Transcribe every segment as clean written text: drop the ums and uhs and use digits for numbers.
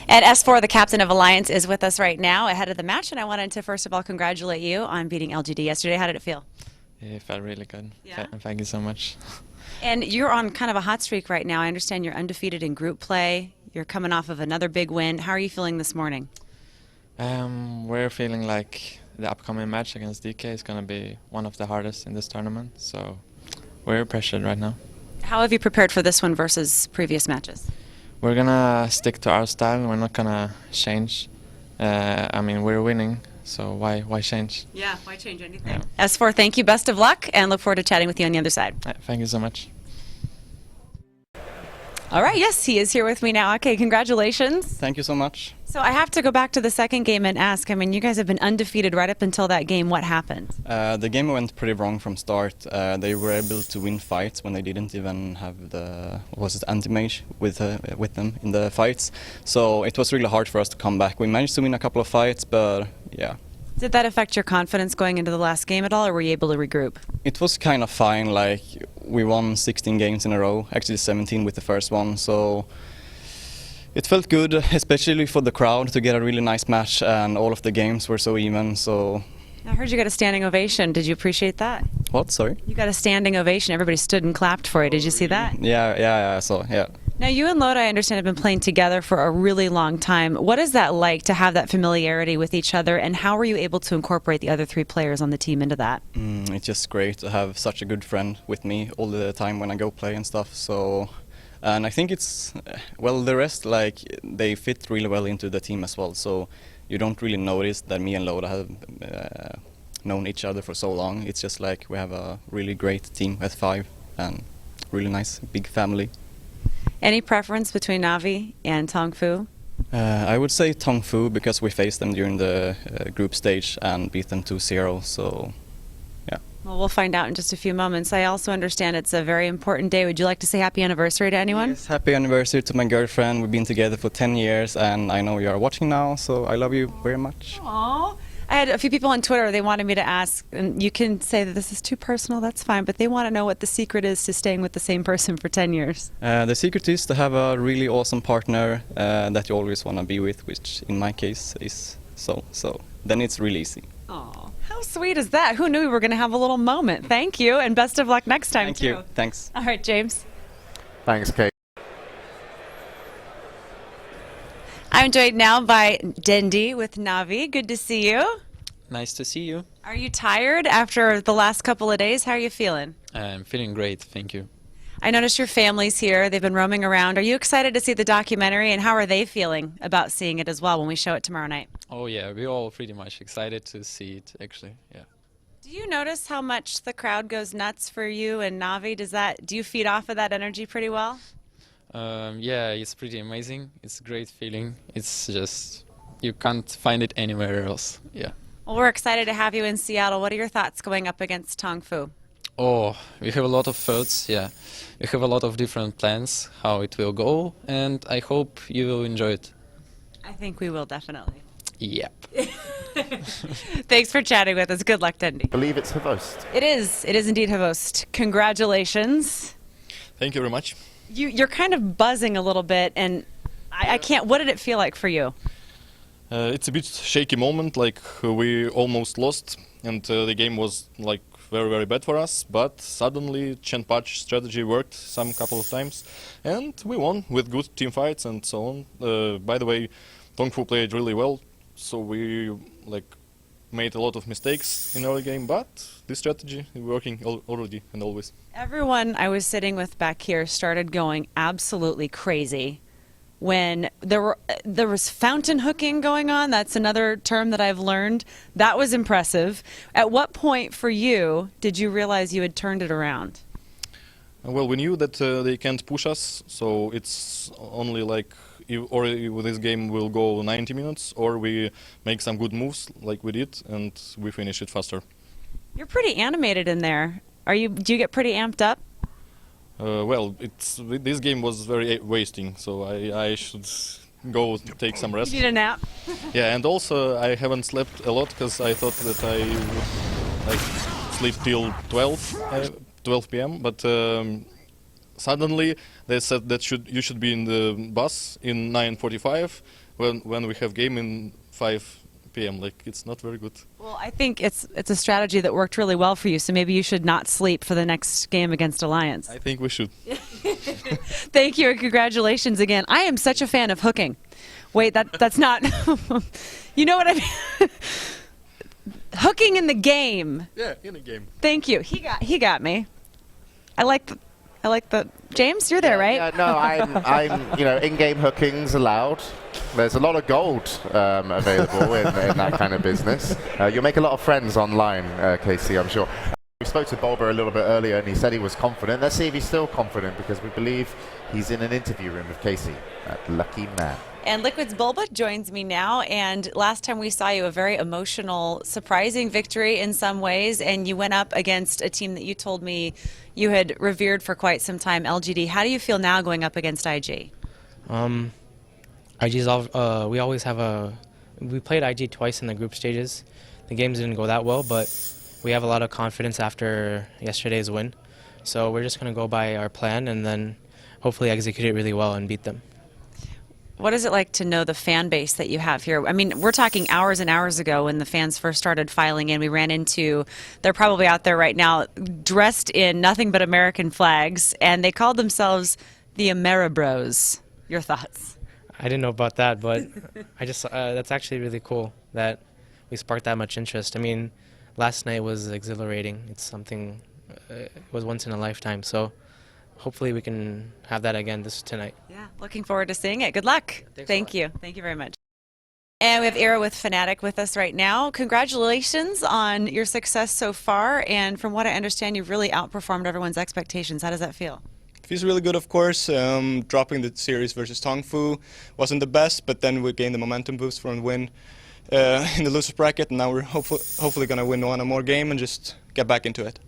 And S4, the captain of Alliance, is with us right now ahead of the match, and I wanted to first of all congratulate you on beating LGD yesterday. How did it feel? It felt really good. Yeah? Thank you so much. And you're on kind of a hot streak right now. I understand you're undefeated in group play. You're coming off of another big win. How are you feeling this morning? We're feeling like the upcoming match against DK is going to be one of the hardest in this tournament, so we're pressured right now. How have you prepared for this one versus previous matches? We're going to stick to our style. We're not going to change. I mean, we're winning, so why change? Yeah, why change anything? Yeah. S4, thank you. Best of luck, and look forward to chatting with you on the other side. Thank you so much. All right, yes, he is here with me now. Okay, congratulations. Thank you so much. So I have to go back to the second game and ask, I mean, you guys have been undefeated right up until that game. What happened? The game went pretty wrong from start. They were able to win fights when they didn't even have the, anti-mage with them in the fights. So it was really hard for us to come back. We managed to win a couple of fights, but yeah. Did that affect your confidence going into the last game at all, or were you able to regroup? It was kind of fine. Like, we won 16 games in a row, actually 17 with the first one, so it felt good, especially for the crowd, to get a really nice match, and all of the games were so even, so... I heard you got a standing ovation. Did you appreciate that? What, sorry? You got a standing ovation. Everybody stood and clapped for you. Did you see that? Yeah, I saw, yeah. Now, you and Loda, I understand, have been playing together for a really long time. What is that like to have that familiarity with each other, and how were you able to incorporate the other three players on the team into that? It's just great to have such a good friend with me all the time when I go play and stuff. So, and I think it's, well, the rest, like, they fit really well into the team as well. So you don't really notice that me and Loda have known each other for so long. It's just like we have a really great team at 5 and really nice big family. Any preference between Na'Vi and Tong Fu? I would say Tong Fu, because we faced them during the group stage and beat them 2-0, so yeah. Well, we'll find out in just a few moments. I also understand it's a very important day. Would you like to say happy anniversary to anyone? Yes, happy anniversary to my girlfriend. We've been together for 10 years, and I know you are watching now, so I love you very much. Aww. I had a few people on Twitter, they wanted me to ask, and you can say that this is too personal, that's fine, but they want to know what the secret is to staying with the same person for 10 years. The secret is to have a really awesome partner that you always want to be with, which in my case is so then it's really easy. Oh, how sweet is that? Who knew we were going to have a little moment? Thank you, and best of luck next time. Thank you. Thanks. All right, James. Thanks, Kate. I'm joined now by Dendi with Na'Vi. Good to see you. Nice to see you. Are you tired after the last couple of days? How are you feeling? I'm feeling great, thank you. I noticed your family's here. They've been roaming around. Are you excited to see the documentary, and how are they feeling about seeing it as well when we show it tomorrow night? Oh yeah, we're all pretty much excited to see it, actually, yeah. Do you notice how much the crowd goes nuts for you and Na'Vi? Do you feed off of that energy pretty well? Yeah, it's pretty amazing. It's a great feeling. It's just, you can't find it anywhere else, yeah. Well, we're excited to have you in Seattle. What are your thoughts going up against Tong Fu? Oh, we have a lot of thoughts, yeah. We have a lot of different plans, how it will go, and I hope you will enjoy it. I think we will, definitely. Yep. Thanks for chatting with us. Good luck, Dendi. I believe it's Havost. It is indeed Havost. Congratulations. Thank you very much. You're kind of buzzing a little bit, and I can't, what did it feel like for you? It's a bit shaky moment, like we almost lost, and the game was like very, very bad for us, but suddenly Chen Patch strategy worked some couple of times, and we won with good team fights and so on. By the way, Tong Fu played really well, so we made a lot of mistakes in our game, but this strategy is working already and always. Everyone I was sitting with back here started going absolutely crazy when there was fountain hooking going on. That's another term that I've learned. That was impressive. At what point for you did you realize you had turned it around? Well, we knew that they can't push us, so it's only like this game will go 90 minutes, or we make some good moves like we did, and we finish it faster. You're pretty animated in there. Do you get pretty amped up? Well, this game was very wasting, so I should go take some rest. You need a nap? Yeah, and also I haven't slept a lot because I thought that I would sleep till 12 p.m. But suddenly they said that you should be in the bus in 9:45, when we have game in 5 p.m. Like it's not very good. Well, I think it's a strategy that worked really well for you, so maybe you should not sleep for the next game against Alliance. I think we should. Thank you and congratulations again. I am such a fan of hooking. Wait, that's not... You know what I mean? Hooking in the game. Yeah, in a game. Thank you. He got me. I like the James, you're there, right? Yeah, no, I'm in-game hooking's allowed. There's a lot of gold available in that kind of business. You'll make a lot of friends online, Kaci, I'm sure. We spoke to Bulba a little bit earlier and he said he was confident. Let's see if he's still confident because we believe he's in an interview room with Kaci. That lucky man. And Liquid's Bulba joins me now, and last time we saw you, a very emotional, surprising victory in some ways, and you went up against a team that you told me you had revered for quite some time, LGD. How do you feel now going up against IG? IG's we played IG twice in the group stages. The games didn't go that well, but we have a lot of confidence after yesterday's win. So we're just going to go by our plan and then hopefully execute it really well and beat them. What is it like to know the fan base that you have here? I mean, we're talking hours and hours ago when the fans first started filing in. We ran into, they're probably out there right now, dressed in nothing but American flags, and they called themselves the Ameribros. Your thoughts? I didn't know about that, but that's actually really cool that we sparked that much interest. I mean, last night was exhilarating. It's something, it was once in a lifetime. So hopefully we can have that again tonight. Yeah, looking forward to seeing it. Good luck. Thank you. Thank you very much. And we have Ira with Fnatic with us right now. Congratulations on your success so far. And from what I understand, you've really outperformed everyone's expectations. How does that feel? It feels really good, of course. Dropping the series versus Tongfu wasn't the best, but then we gained the momentum boost from the win in the loser bracket. And now we're hopefully going to win one more game and just get back into it.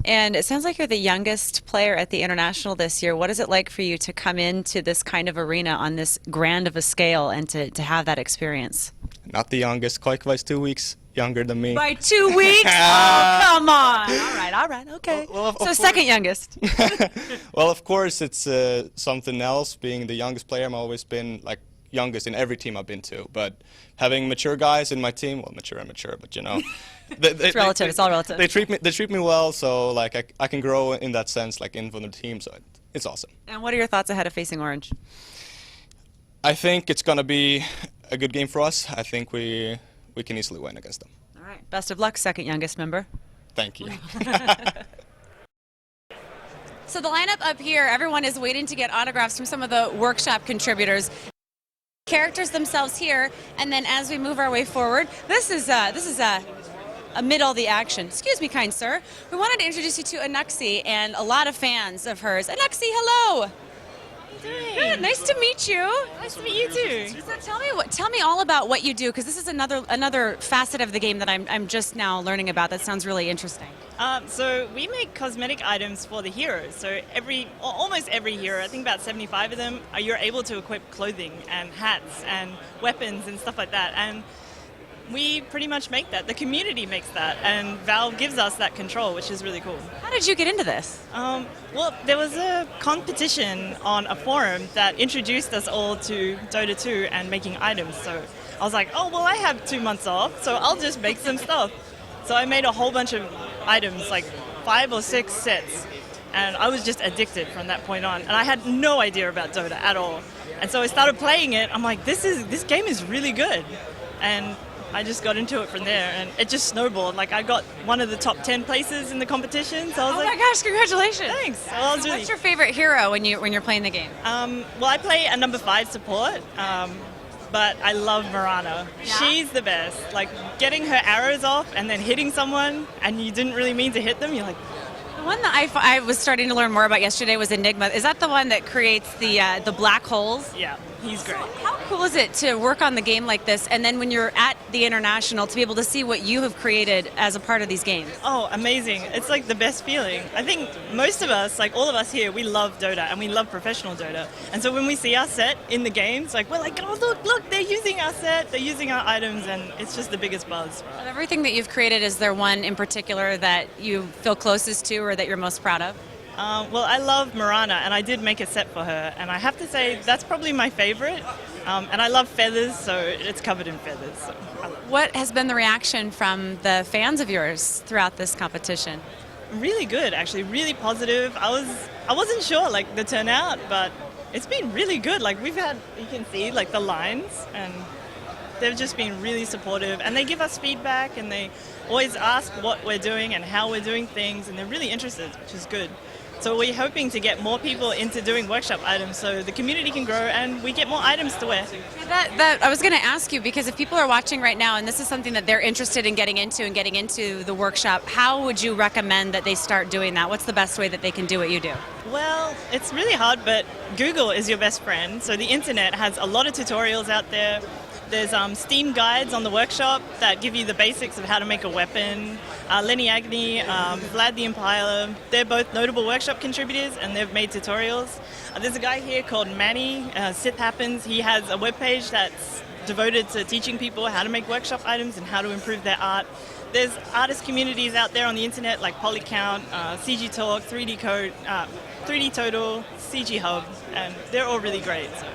And it sounds like you're the youngest player at the International this year. What is it like for you to come into this kind of arena on this grand of a scale and to have that experience? Not the youngest. Koikva is 2 weeks younger than me. By 2 weeks? Oh, come on. All right, okay. So second youngest. Well, of course, it's something else. Being the youngest player, I've always been like youngest in every team I've been to, but having mature guys in my team, well, mature and mature, but you know, it's relative. It's all relative. They treat me well, so like I can grow in that sense, like in the team, so it's awesome. And what are your thoughts ahead of facing Orange? I think it's gonna be a good game for us. I think we can easily win against them. All right. Best of luck, second youngest member. Thank you. So the lineup up here, everyone is waiting to get autographs from some of the workshop contributors. Characters themselves here, and then as we move our way forward, this is amid all the action. Excuse me, kind sir. We wanted to introduce you to Anuxi and a lot of fans of hers. Anuxi, hello. Good. Nice to meet you. Nice to meet you too. So tell me all about what you do, because this is another facet of the game that I'm just now learning about. That sounds really interesting. So we make cosmetic items for the heroes. So almost every hero, I think about 75 of them, you're able to equip clothing and hats and weapons and stuff like that. And we pretty much make that. The community makes that, and Valve gives us that control, which is really cool. How did you get into this? Well, there was a competition on a forum that introduced us all to Dota 2 and making items. So I was like, oh, well, I have 2 months off, so I'll just make some stuff. So I made a whole bunch of items, like 5 or 6 sets, and I was just addicted from that point on. And I had no idea about Dota at all. And so I started playing it. I'm like, this game is really good. And I just got into it from there, and it just snowballed. Like, I got one of the top 10 places in the competition, so I was like, oh my gosh, congratulations! Thanks. Well, what's your favorite hero when you're playing the game? Well, I play a number 5 support, but I love Mirana. Yeah? She's the best. Like, getting her arrows off and then hitting someone, and you didn't really mean to hit them. You're like. The one that I was starting to learn more about yesterday was Enigma. Is that the one that creates the black holes? Yeah, he's great. So how cool is it to work on the game like this, and then when you're at the International, to be able to see what you have created as a part of these games? Oh, amazing. It's like the best feeling. I think most of us, like all of us here, we love Dota, and we love professional Dota. And so when we see our set in the games, like, we're like, oh, look, they're using our set, they're using our items, and it's just the biggest buzz. Of everything that you've created, is there one in particular that you feel closest to or that you're most proud of? Well, I love Marana, and I did make a set for her, and I have to say that's probably my favorite. And I love feathers, so it's covered in feathers. So I love it. What has been the reaction from the fans of yours throughout this competition? Really good, actually, really positive. I wasn't sure like the turnout, but it's been really good. Like we've had, you can see like the lines, and they've just been really supportive, and they give us feedback, and they always ask what we're doing and how we're doing things, and they're really interested, which is good. So we're hoping to get more people into doing workshop items so the community can grow and we get more items to wear. That I was going to ask you, because if people are watching right now and this is something that they're interested in getting into the workshop, how would you recommend that they start doing that? What's the best way that they can do what you do? Well, it's really hard, but Google is your best friend. So the internet has a lot of tutorials out there. There's Steam guides on the workshop that give you the basics of how to make a weapon. Lenny Agnew, Vlad the Impaler, they're both notable workshop contributors and they've made tutorials. There's a guy here called Manny, Sith Happens. He has a webpage that's devoted to teaching people how to make workshop items and how to improve their art. There's artist communities out there on the internet like Polycount, CG Talk, 3D Code, 3D Total, CG Hub, and they're all really great. So.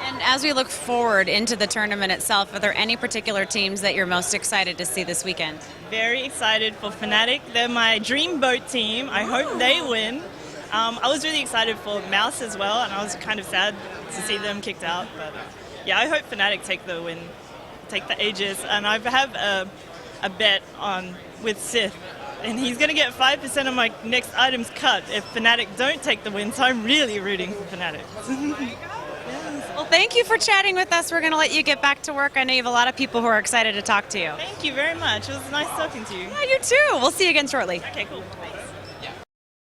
And as we look forward into the tournament itself, are there any particular teams that you're most excited to see this weekend? Very excited for Fnatic. They're my dream boat team. I hope they win. I was really excited for Mouse as well, and I was kind of sad to see them kicked out. But yeah, I hope Fnatic take the win, take the Aegis. And I have a bet on with Sith, and he's going to get 5% of my next items cut if Fnatic don't take the win. So I'm really rooting for Fnatic. Well, thank you for chatting with us. We're going to let you get back to work. I know you have a lot of people who are excited to talk to you. Thank you very much. It was nice talking to you. Yeah, you too. We'll see you again shortly. Okay, cool. Bye.